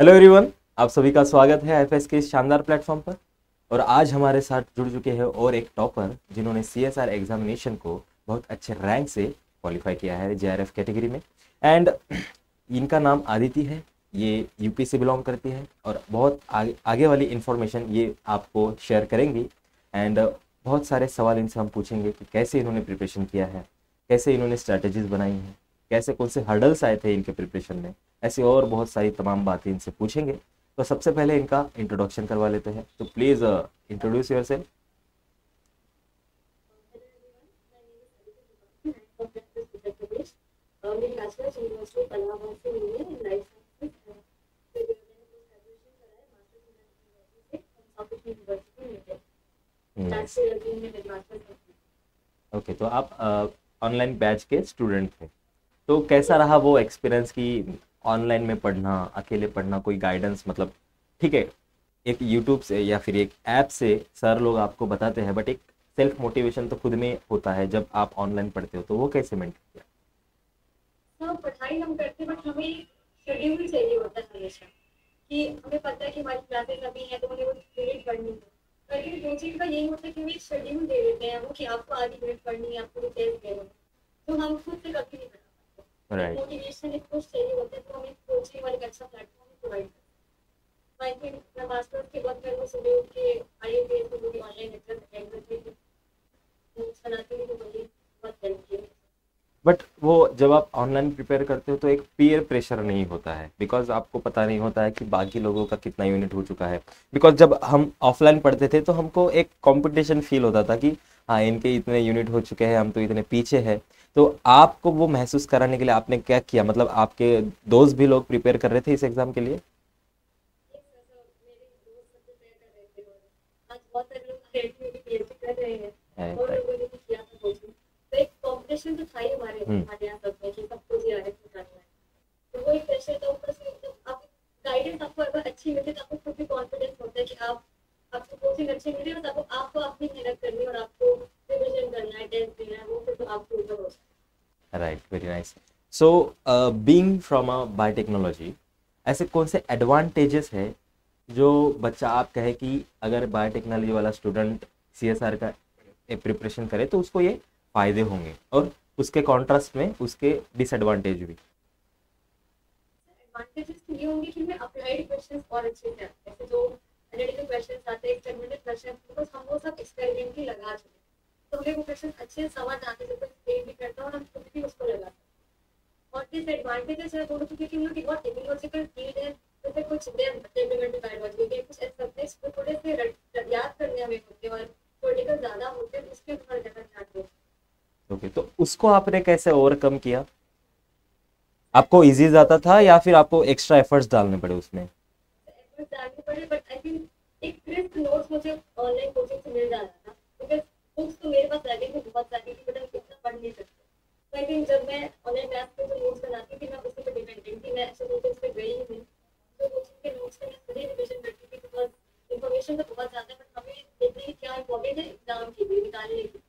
Hello everyone, आप सभी का स्वागत है एफएस के इस शानदार प्लेटफॉर्म पर। और आज हमारे साथ जुड़ चुके हैं और एक टॉपर जिन्होंने सीएसआर एग्जामिनेशन को बहुत अच्छे रैंक से क्वालिफाई किया है जेआरएफ कैटेगरी में। एंड इनका नाम आदिति है। ये यूपी से बिलोंग करती है और बहुत आगे वाली इन्फॉर्मेशन ये आपको शेयर करेंगी। एंड बहुत सारे सवाल इनसे हम पूछेंगे कि कैसे इन्होंने प्रिपरेशन किया है, कैसे इन्होंने स्ट्रैटेजीज बनाई हैं, कैसे कौन से हर्डल्स आए थे इनके प्रिपरेशन में। ऐसी और बहुत सारी तमाम बातें इनसे पूछेंगे। तो सबसे पहले इनका इंट्रोडक्शन करवा लेते हैं। तो प्लीज़ इंट्रोड्यूस योरसेल्फ। मेरी बैचलर्स यूनिवर्सिटी ऑफ इलाहाबाद से हुई है इन लाइफ साइंसेज। फिर मैंने पोस्ट ग्रेजुएशन करा है मास्टर्स इन यूनिवर्सिटी से साउथ यूनिवर्सिटी में थे। दैट्स अगेन मेरे मास्टर्स। ओके, तो आप ऑनलाइन बैच के स्टूडेंट थे। तो कैसा रहा वो एक्सपीरियंस कि ऑनलाइन में पढ़ना, अकेले पढ़ना, कोई गाइडेंस, मतलब ठीक है एक यूट्यूब से या फिर एक ऐप से सर लोग आपको बताते हैं, बट एक सेल्फ मोटिवेशन तो खुद में होता है जब आप ऑनलाइन पढ़ते हो, तो वो कैसे मेंटेन किया? हाँ, पढ़ाई हम करते बट हमें शेड्यूल चाहिए होता है हमेशा कि हमें पता है कि हमारी क्लासेस अभी हैं तो हमें वो पीरियड पढ़नी है। लेकिन कोचिंग का यही होता है कि हमें एक शेड्यूल दे देते हैं वो कि आपको आधी यूनिट पढ़नी है, आपको टेस्ट देना है, तो हम खुद से कभी नहीं पढ़ा पाते। एक राइट। मोटिवेशन एक कुछ चाहिए होता है, तो हमें कोचिंग वाले एक अच्छा प्लेटफॉर्म प्रोवाइड करते हैं। आई थिंक मैं मास्टर्स के बाद मैं वो सुबह उठ के आईएलटीएस को पूरी ऑनलाइन लेक्चर अटेंड करती थी, नोट्स बनाती थी, तो वही बहुत हेल्प किया। बट वो जब आप ऑनलाइन प्रिपेयर करते हो तो एक पीयर प्रेशर नहीं होता है, बिकॉज आपको पता नहीं होता है कि बाकी लोगों का कितना यूनिट हो चुका है। बिकॉज जब हम ऑफलाइन पढ़ते थे तो हमको एक कंपटीशन फील होता था कि हाँ इनके इतने यूनिट हो चुके हैं, हम तो इतने पीछे हैं। तो आपको वो महसूस कराने के लिए आपने क्या किया? मतलब आपके दोस्त भी लोग प्रिपेयर कर रहे थे इस एग्जाम के लिए? आज बहुत सारे लोग आईआईटी में भी पीएचडी कर रहे हैं और राइट। लोगों ने भी किया था कोचिंग। तो एक कॉम्पिटिशन तो था ही हमारे हमारे यहाँ सब में कि सबको जीआरएफ निकालना है। तो वो एक प्रेशर था, ऊपर से मतलब आप गाइडेंस आपको अगर अच्छी मिले तो आपको खुद भी कॉन्फिडेंस होता है कि आप आपको कोचिंग अच्छी मिली और आपको अपनी मेहनत करनी है और आपको रिविजन करना है, टेस्ट देना है, वो फिर तो आपके ऊपर हो सकता right, very nice. So being from a biotechnology, ऐसे कौन से एडवांटेजेस है जो बच्चा आप कहे कि अगर बायोटेक्नोलॉजी वाला स्टूडेंट सीएसआर का प्रिपरेशन करे तो उसको ये फायदे होंगे, और उसके कॉन्ट्रास्ट में उसके डिसएडवांटेज भी? है। एडवांटेजेस तो ये होंगे कि मैं अप्लाइड क्वेश्चंस और अच्छे से आते हैं, जैसे जो एनालिटिकल क्वेश्चंस आते हैं, एक्सपेरिमेंटल क्वेश्चंस, बिकॉज हम वो सब एक्सपेरिमेंटली लगा चुके हैं, तो हमें वो क्वेश्चन अच्छे से समझ आते हैं, जब कोई भी करता है और हम खुद भी उसको लगाते हैं। और डिसएडवांटेजेस है बोलो तो क्योंकि हम लोग की बहुत टेक्नोलॉजिकल फील्ड है, जैसे कुछ टेक्निकल बायोलॉजी के कुछ ऐसे सब्जेक्ट्स को थोड़े से याद करने हमें होते हैं और पॉलिटिकल ज़्यादा होते हैं, तो उसके थोड़ा ज़्यादा ध्यान देते हैं। ओके, तो उसको आपने कैसे ओवरकम किया? आपको इजी जाता था या फिर आपको एक्स्ट्रा एफर्ट्स डालने पड़े उसमें? एफर्ट्स डालने पड़े, बट आई थिंक एक क्रिस्प नोट्स मुझे ऑनलाइन कोचिंग से मिल जाता था, बिकॉज बुक्स तो मेरे पास लगे थे बहुत सारी थी, बट हम इतना पढ़ नहीं सकते। तो आई थिंक जब मैं ऑनलाइन क्लास पे जो नोट्स बनाती थी मैं उसी पे डिपेंडेंट थी, मैं ऐसे कोचिंग पे गई ही नहीं। तो कोचिंग के नोट्स पे मैं खुद ही रिविजन करती थी, बिकॉज इन्फॉर्मेशन तो बहुत ज़्यादा है, बट हमें देखना है क्या इंपॉर्टेंट है एग्जाम के लिए निकालने के लिए।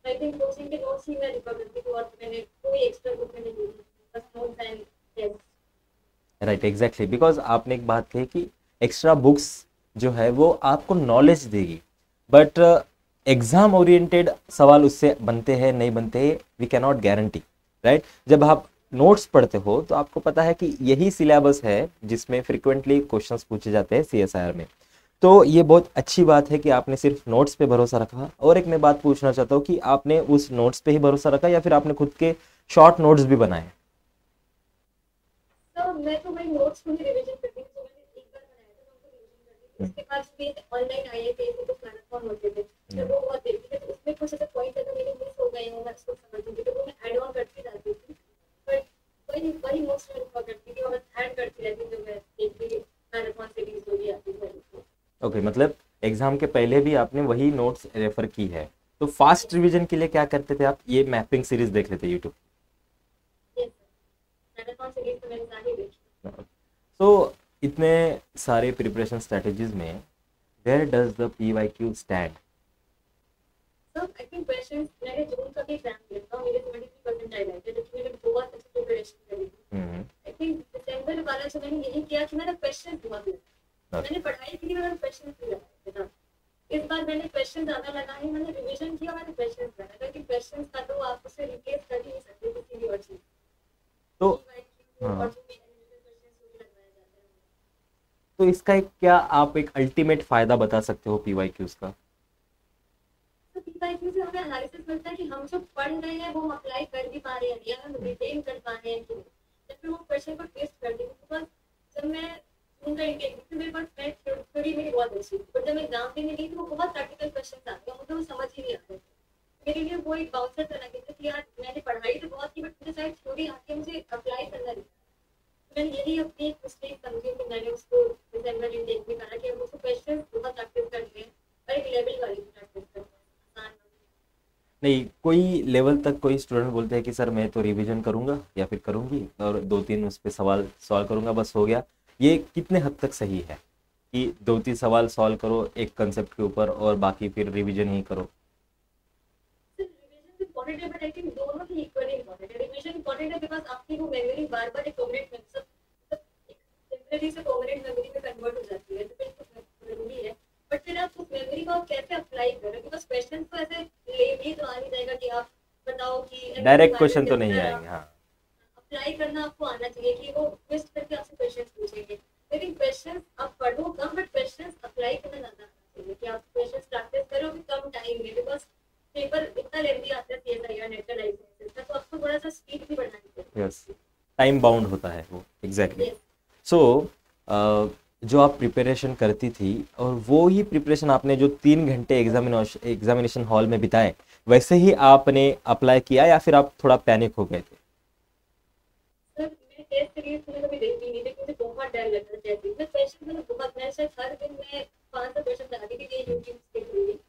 आई थिंक कोचिंग के नोट्स ही मैं रिफर करती थी और मैंने कोई एक्स्ट्रा बुक मैंने ली नहीं, बस notes and test. Right, exactly, because आपने एक बात कही कि एक्स्ट्रा बुक्स जो है वो आपको नॉलेज देगी, बट एग्जाम ओरिएंटेड सवाल उससे बनते हैं नहीं बनते, वी कैनॉट गारंटी। राइट, जब आप नोट्स पढ़ते हो तो आपको पता है कि यही सिलेबस है जिसमें फ्रिक्वेंटली क्वेश्चंस पूछे जाते हैं सीएसआईआर में। तो ये बहुत अच्छी बात है कि आपने सिर्फ नोट्स पे भरोसा रखा। और एक मैं बात पूछना चाहता हूँ कि आपने उस नोट्स पे ही भरोसा रखा या फिर आपने खुद के शॉर्ट नोट्स भी बनाए? तो मैं तो भाई नोट्स को ही रिवीजन करती थी, तो मैंने एक बार बनाया था तो उनको रिवीजन करती थी। उसके बाद भी ऑनलाइन आए थे तो कुछ मैराथन होते थे, तो वो बहुत देखती थी, तो उसमें कुछ ऐसे पॉइंट अगर मेरे मिस हो गए हो मैं उसको समझती थी, तो वो मैं ऐड ऑन करती जाती थी। बट वही वही नोट्स में रिफर करती थी और ऐड करती रहती थी, जो मैं देखती थी मैराथन सीरीज जो भी आती थी। ओके, मतलब एग्जाम के पहले भी आपने वही नोट्स रेफर की है। तो फास्ट रिवीजन के लिए क्या करते थे आप? ये मैपिंग सीरीज देख लेते YouTube? Yes sir, marathon series तो मैंने सारी देखी। तो इतने सारे प्रिपरेशन स्ट्रेटजीज में where does the PYQ stand? Sir I think questions मैंने जून का भी एग्जाम दिया था, मेरे 73% आए थे, लेकिन मैंने बहुत अच्छी प्रिपरेशन करी थी। आई थिंक दिसंबर वाला वाला जो मैंने यही किया कि मैंने क्वेश्चन बहुत लगाए, Okay. मैंने पढ़ाई की मैंने क्वेश्चन भी लगाए थे ना। इस बार मैंने क्वेश्चन ज्यादा लगाए, मैंने रिवीजन किया, मैंने क्वेश्चन लगाए, क्योंकि क्वेश्चन का तो आप उसे रिप्लेस कर ही नहीं सकते किसी भी और चीज। तो और हाँ, जो भी एनालिटिकल क्वेश्चन वो भी लगवाए जाते हैं। तो इसका एक क्या आप एक अल्टीमेट फायदा बता सकते हो पीवाईक्यूज का? तो पीवाईक्यू से हमें एनालिसिस मिलता है कि हम जो पढ़ रहे हैं वो हम अप्लाई कर भी पा रहे हैं या हम रिटेन कर पा रहे हैं कि नहीं, या फिर वो क्वेश्चन को टेस्ट कर देंगे। बिकॉज जब मैं उनका इंटेंशन, मेरे पास मैं थ्योरी मेरी बहुत अच्छी थी, बट जब मैं एग्जाम देने गई तो वो बहुत प्रैक्टिकल क्वेश्चन आते हैं, मुझे वो समझ ही नहीं आ रहे थे। मेरे लिए वो एक बाउंसर तरह के थे कि यार मैंने पढ़ाई तो बहुत की, बट मुझे शायद थ्योरी आके मुझे अप्लाई करना नहीं। मैंने यही अपनी एक मिस्टेक समझी कि मैंने उसको डिसम्बर इंटेक में करा कि हम उसको क्वेश्चन बहुत प्रैक्टिस कर रहे हैं और एक लेवल वाली प्रैक्टिस कर रहे हैं, आसान वाली। नहीं, कोई लेवल तक कोई स्टूडेंट बोलते हैं कि सर मैं तो रिवीजन करूंगा या फिर करूंगी और दो तीन उस पे सवाल सॉल्व करूंगा, बस हो गया। ये कितने हद तक सही है कि दो तीन सवाल सॉल्व करो एक कंसेप्ट के ऊपर और बाकी फिर रिवीजन ही करो? रिवीजन इम्पोर्टेंट है, बट आई थिंक दोनों ही इक्वली इम्पोर्टेंट है। रिवीजन इम्पोर्टेंट है बिकॉज आपकी वो मेमोरी बार बार एक परमानेंट टेम्परेरी से परमानेंट मेमोरी में कन्वर्ट हो जाती है, तो बिल्कुल जरूरी है। बट फिर आप उस मेमोरी को आप कैसे अप्लाई करें, बिकॉज क्वेश्चन तो ऐसे लेबली तो आ नहीं जाएगा कि आप बताओ कि डायरेक्ट क्वेश्चन तो नहीं आएंगे, हाँ। अप्लाई करना आपको आना चाहिए कि वो ट्विस्ट करके आपसे क्वेश्चन पूछेंगे। लेकिन क्वेश्चन आप पढ़ो कम, बट क्वेश्चन अप्लाई करना ज्यादा आना चाहिए कि आप क्वेश्चन प्रैक्टिस करो भी कम टाइम में, बिकॉज पेपर इतना लेंदी आता है सीएसआई या नेशनल लाइसेंस का, तो आपको थोड़ा सा स्पीड भी बढ़ानी पड़ेगी। यस, टाइम बाउंड होता है वो, एग्जैक्टली। यस सो जो आप प्रिपरेशन करती थी और वो ही प्रिपरेशन आपने जो 3 घंटे एग्जामिनेशन हॉल में बिताए, वैसे ही आपने अप्लाई किया या फिर आप थोड़ा पैनिक हो गए थे? सर, मैं टेस्ट सीरीज मैंने कभी देखी नहीं, लेकिन मुझे बहुत डर लगता है टेस्ट सीरीज में। क्वेश्चन मैंने बहुत, मैं शायद हर दिन मैं 500 क्वेश्चन लगाती थी ये यूट्यूब से देख रही थी।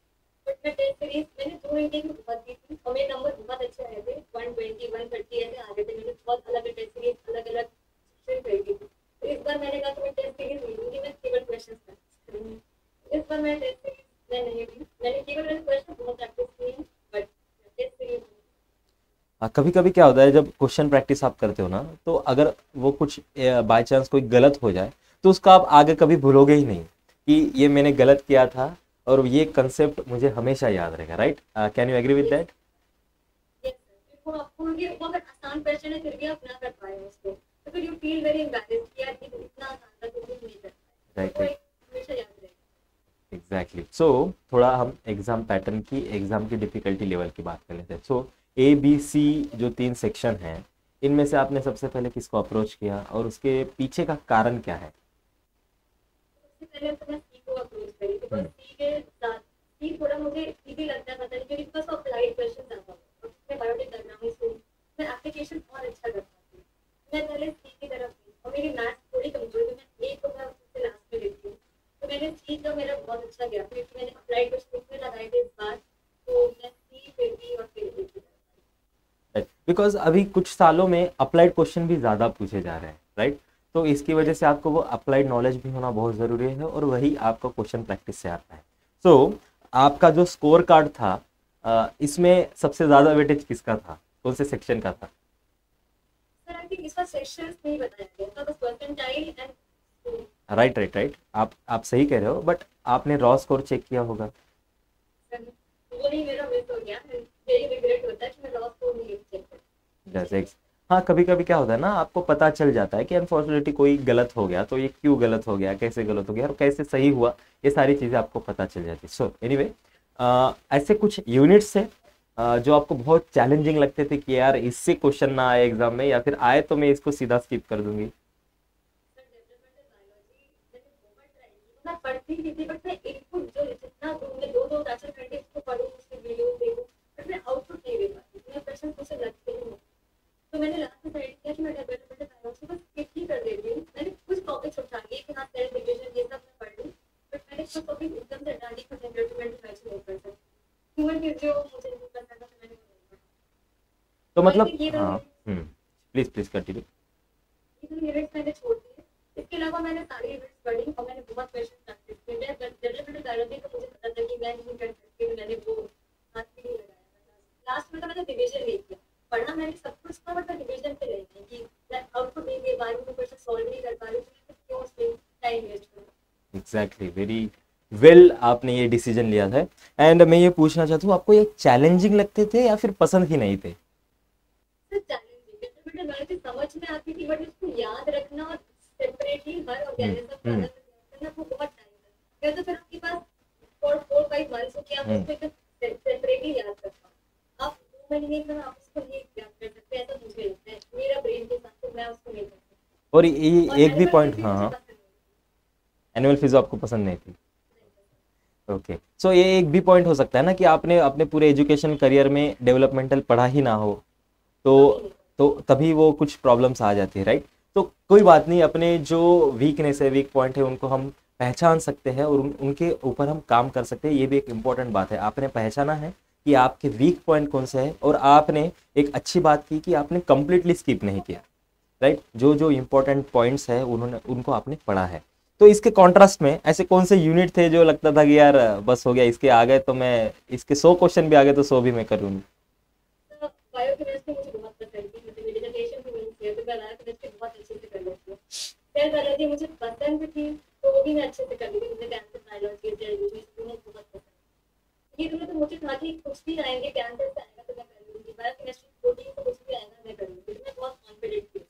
बट मैं टेस्ट सीरीज मैंने 2 घंटे की बहुत दी थी और मेरे नंबर बहुत अच्छे आए थे, 120 130 ऐसे आ गए थे। मैंने बहुत अलग अलग टेस्ट सीरीज अलग अलग सेक्शन खरीदी थी। तो इस बार मैंने कहा कि मैं टेस्ट सीरीज नहीं लूंगी, मैं केवल क्वेश्चन प्रैक्टिस करूंगी। इस बार मैं टेस्ट सीरीज मैं नहीं ली, मैंने केवल क्वेश्चन बहुत प्रैक्टिस किए हैं, बट टेस्ट सीरीज कभी कभी क्या होता है जब क्वेश्चन प्रैक्टिस आप करते हो ना, तो अगर वो कुछ बाय चांस कोई गलत हो जाए तो उसका आप आगे कभी भूलोगे ही नहीं कि ये मैंने गलत किया था, और ये कंसेप्ट मुझे हमेशा याद रहेगा, right? Can you agree with that? Yes sir. वो आपको ये वो अगर आसान क्वेश्चन है फिर भी आप ना कर पाए उसको, तो फिर यू फील वेरी एम्बैरेस्ड कि यार ये तो इतना आसान था तो भी नहीं कर पाए, तो राइट, वो राइट, एक हमेशा याद रहेगा। एग्जैक्टली। सो थोड़ा हम एग्जाम पैटर्न की, एग्जाम की डिफिकल्टी लेवल की बात कर लेते हैं। सो ए बी सी जो 3 सेक्शन हैं, इनमें से आपने सबसे पहले किसको अप्रोच किया और उसके पीछे का कारण क्या है? सबसे पहले तो मैं सी को अप्रोच करी, बिकॉज हम्म, सी के साथ सी थोड़ा मुझे इजी लगता है, पता नहीं क्योंकि बिकॉज अप्लाइड क्वेश्चन आता है और उसमें बायोटेक बैकग्राउंड से मैं एप्लीकेशन और अच्छा कर पाती हूँ। मैं पहले सी की तरफ गई और मेरी मैथ्स थोड़ी कमजोर है, मैं ए को मैं सबसे लास्ट में लेती हूँ, तो मैंने सी का मेरा बहुत अच्छा गया, फिर मैंने अप्लाइड क्वेश्चन उसमें लगाए थे इस बार, तो मैं सी फिर बी और फिर ए की तरफ बिकॉज अभी कुछ सालों में अप्लाइड क्वेश्चन भी ज़्यादा पूछे जा रहे हैं, राइट? तो इसकी आई। वजह से आपको वो अप्लाइड नॉलेज भी होना बहुत ज़रूरी है और वही आपका क्वेश्चन प्रैक्टिस से आता है। सो आपका जो स्कोर कार्ड था, इसमें सबसे ज़्यादा वेटेज किसका था, कौन से सेक्शन का था? सर आई थिंक इसका सेक्शंस नहीं बताया गया था, बस percentile and right, right, right, आप सही कह रहे हो, बट आपने रॉ स्कोर चेक किया होगा। वही मेरा मिस हो गया, यही रिग्रेट होता है कि मैं लॉस को नहीं चेक कर। जैसे हाँ, कभी कभी क्या होता है ना, आपको पता चल जाता है कि अनफॉर्चुनेटली कोई गलत हो गया, तो ये क्यों गलत हो गया, कैसे गलत हो गया और कैसे सही हुआ, ये सारी चीज़ें आपको पता चल जाती है। सो एनीवे, ऐसे कुछ यूनिट्स है जो आपको बहुत चैलेंजिंग लगते थे कि यार इससे क्वेश्चन ना आए एग्जाम में, या फिर आए तो मैं इसको सीधा स्किप कर दूंगी? सर डेवलपमेंटल बायोलॉजी मैंने बहुत ट्राई की, मैं पढ़ती भी थी, बट मैं इनपुट जो जितना दूँ मैं दो दो लेक्चर घंटे उसको पढ़ूँ, उसके वीडियो देखूँ, बट मैं आउटपुट नहीं दे पाती, मैं क्वेश्चन मुझसे लगते ही नहीं। तो मैंने लास्ट में डिसाइड किया कि मैं डेवलपमेंटल बायोलॉजी बस स्किप ही कर देती हूँ। मैंने कुछ टॉपिक्स उठा लिए कि हाँ सेल डिवीजन ये सब मैं पढ़ लूँ, बट मैंने कुछ टॉपिक एकदम से हटा दी, कुछ डेवलपमेंटल बायोलॉजी नहीं पढ़ सकती। ह्यूमन फिजियो मुझे नहीं पसंद था, तो मैंने वो नहीं पढ़ा। तो तो आई मतलब थिंक ये हाँ, दोनों प्लीज प्लीज कंटिन्यू। यूनिट्स मैंने छोड़ दिए। इसके अलावा मैंने सारी यूनिट्स पढ़ी और मैंने बहुत क्वेश्चन प्रैक्टिस किए। मैं डेवलपमेंटल बायोलॉजी तो मुझे पता था कि मैं नहीं कर सकती, तो मैंने वो हाथ भी नहीं लगाया था। लास्ट में तो मैंने डिवीजन नहीं किया, पढ़ा मैंने सब कुछ था, बट मैं डिवीजन पे रही थी कि मैं आउटपुट नहीं दे पा रही हूँ, क्वेश्चन सॉल्व नहीं कर पा रही टाइम वेस्ट करूँ। एग्जैक्टली, वेरी वेल आपने ये डिसीजन लिया था। एंड मैं ये पूछना चाहता हूँ, आपको ये चैलेंजिंग लगते थे या फिर पसंद ही नहीं थे? सर चैलेंजिंग है, तो बेटा गणित समझ में आती थी, बट उसको याद रखना और सेपरेटली हर ऑर्गेनिज्म का अलग करना वो बहुत टाइम है। या तो फिर आपके पास 4-5 मंथ्स हो कि आप उसको एकदम सेपरेटली याद कर पाओ। आप 2 महीने में आप उसको नहीं याद कर सकते, ऐसा मुझे लगता है, मेरा ब्रेन के साथ, तो मैं उसको नहीं कर सकती। और ये और एक भी एनिमल पॉइंट, फिजिक्स हाँ मुझे हाँ, पसंद नहीं एनुअल फीस आपको पसंद नहीं थी? ओके, सो ये एक भी पॉइंट हो सकता है ना कि आपने अपने पूरे एजुकेशन करियर में डेवलपमेंटल पढ़ा ही ना हो, तो थी। तभी वो कुछ प्रॉब्लम्स आ जाती है, राइट? तो कोई बात नहीं, अपने जो वीकनेस है, वीक पॉइंट है, उनको हम पहचान सकते हैं और उनके ऊपर हम काम कर सकते हैं। ये भी एक इम्पॉर्टेंट बात है, आपने पहचाना है कि आपके वीक पॉइंट कौन से है, और आपने एक अच्छी बात की कि आपने कंप्लीटली स्किप नहीं किया, राइट? जो जो इम्पोर्टेंट पॉइंट्स है उन्होंने उनको आपने पढ़ा है। तो इसके कॉन्ट्रास्ट में ऐसे कौन से यूनिट थे जो लगता था कि यार बस हो गया, इसके आ गए तो मैं, इसके 100 क्वेश्चन भी आ गए तो 100 भी मैं कर लूँगी? बायोकेमिस्ट्री मुझे बहुत पसंद थी, मतलब मेरी डिसर्टेशन भी वहीं से है, तो मैं बायोकेमिस्ट्री बहुत अच्छे से कर लेती हूँ। सेल बायोलॉजी मुझे पसंद थी, तो वो भी मैं अच्छे से कर लेती थी। मुझे कैंसर बायोलॉजी, सेल बायोलॉजी दोनों बहुत पसंद। ये दोनों तो मुझे था कि कुछ भी आएंगे, कैंसर से आएगा तो मैं कर लूँगी, बायोकेमिस्ट्री प्रोटीन से कुछ भी आएगा मैं कर लूँगी, तो मैं बहुत कॉन्फिडेंट थी।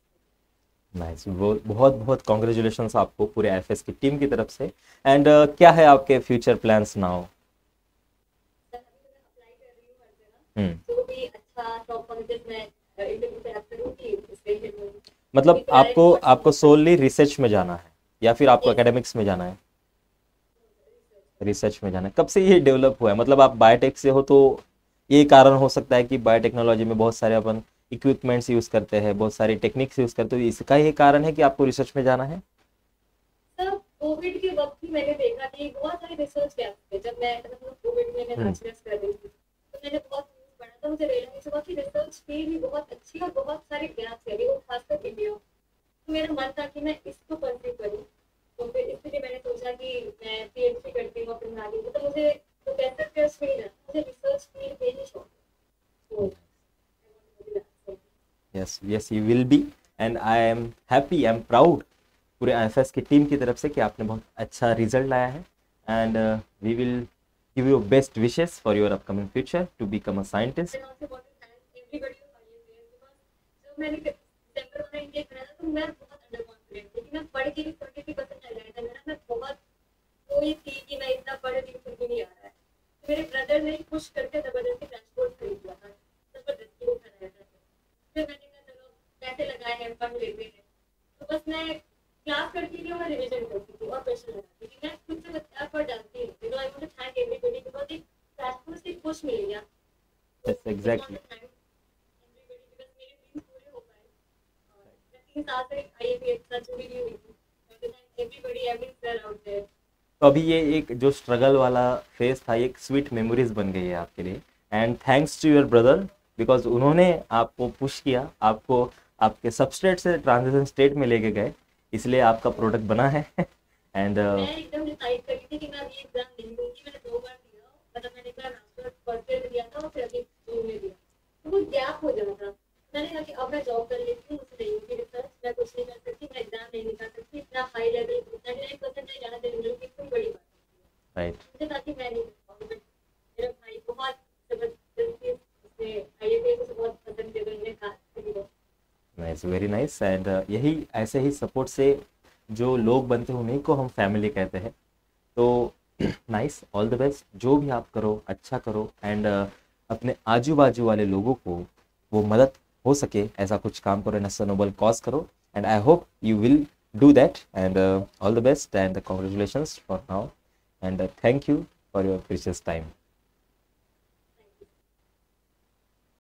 नाइस, बहुत बहुत कॉन्ग्रेचुलेशंस आपको पूरे एफएस की टीम की तरफ से। एंड क्या है आपके फ्यूचर प्लान्स नाउ? सर अभी तो मैं अप्लाई कर रही हूँ हर हम्म, जगह, जो भी अच्छा टॉप कॉलेजेस में इंटरव्यू क्रैक करूँगी, उसके लिए मैं मतलब अभी फिलहाल एक आपको और आपको सोनली रिसर्च में जाना है या फिर आपको एक एकेडमिक्स में जाना है? रिसर्च में जाना है। कब से ये डेवलप हुआ है? मतलब आप बायोटेक से हो तो ये कारण हो सकता है कि बायोटेक्नोलॉजी में बहुत सारे अपन इक्विपमेंट्स यूज़ करते हैं, बहुत सारी टेक्निक्स यूज़ करते हो, इसका ये कारण है कि आपको रिसर्च में जाना है? सर कोविड के वक्त ही मैंने देखा कि बहुत सारे रिसर्च गैप थे। जब मैं मतलब कोविड में मैं हम्म, बैचलर्स कर रही थी, तो मैंने बहुत न्यूज़ पढ़ा, तो मुझे रियलाइज हुआ कि रिसर्च फील्ड भी बहुत अच्छी और बहुत सारे गैप्स है, वो खासकर इंडिया। तो मेरा मन था कि मैं इसको परस्यू करूँ, तो फिर इसलिए मैंने सोचा कि मैं पीएचडी करती हूँ अपने आगे, तो मुझे प्रोफेसर का फील्ड है, मुझे रिसर्च फील्ड में ही शौक है। तो yes yes, you will be. And I am happy, I am proud पूरे एफएस की टीम की तरफ से कि आपने बहुत अच्छा रिजल्ट लाया है। And we will give you best wishes for your upcoming future to become a scientist. I also want to thank everybody of IAS because जब मैंने दिसंबर वाला इंटेक करा था, तो मैं बहुत अंडर कॉन्फिडेंट थी कि मैं पढ़ के भी 33% आ जाया था मेरा। मैं बहुत कोई थी कि मैं इतना पढ़ रही हूँ फिर भी नहीं आ रहा है, तो मेरे ब्रदर ने पुश करके जबरदस्ती क्रैश कोर्स खरीद लिया था, जबरदस्ती वो कराया था। फिर मैंने कहा चलो पैसे लगाए हैं, पढ़ लेते हैं। तो बस मैं क्लास करती थी और रिविजन करती थी और क्वेश्चन लगाती थी, मैं खुद से एफर्ट डालती नहीं थी। तो I want to thank everybody because एक क्रैश कोर्स से पुश मिल गया। Yes exactly. तो अभी ये एक जो स्ट्रगल वाला फेज था, एक स्वीट मेमोरीज बन गई है आपके लिए। And thanks to your brother, because उन्होंने आपको पुश किया, आपको आपके सबस्ट्रेट से ट्रांजिशन स्टेट में लेके गए, इसलिए आपका प्रोडक्ट बना है। एंड मैं एकदम डिसाइड कर ली थी कि मैं अभी एग्जाम नहीं दूंगी। मैंने 2 बार दिया, मतलब मैंने एक बार मास्टर फर्स्ट ईयर में दिया था और फिर अभी जून में दिया, तो वो गैप हो जाना था। मैंने कहा कि अब मैं जॉब कर लेती हूँ, मुझसे नहीं होगी रिसर्च, मैं कुछ नहीं कर सकती, मैं एग्जाम नहीं निकाल सकती, इतना हाई लेवल 99% जाना देने में कितनी बड़ी बात है। राइट, मुझे था कि मैं नहीं कर पाऊंगी, बट मेरा भाई बहुत जबरदस्ती उसने आईएफएस को बहुत पसंद किया, तो उन्होंने कहा नाइस, वेरी नाइस। एंड यही ऐसे ही सपोर्ट से जो लोग बनते हैं उन्हीं को हम फैमिली कहते हैं। तो नाइस, ऑल द बेस्ट, जो भी आप करो अच्छा करो। एंड अपने आजू बाजू वाले लोगों को वो मदद हो सके ऐसा कुछ काम करो, ऐसा नोबल कॉज करो। And I hope you will do that. And all the best and congratulations for now. And thank you for your precious time.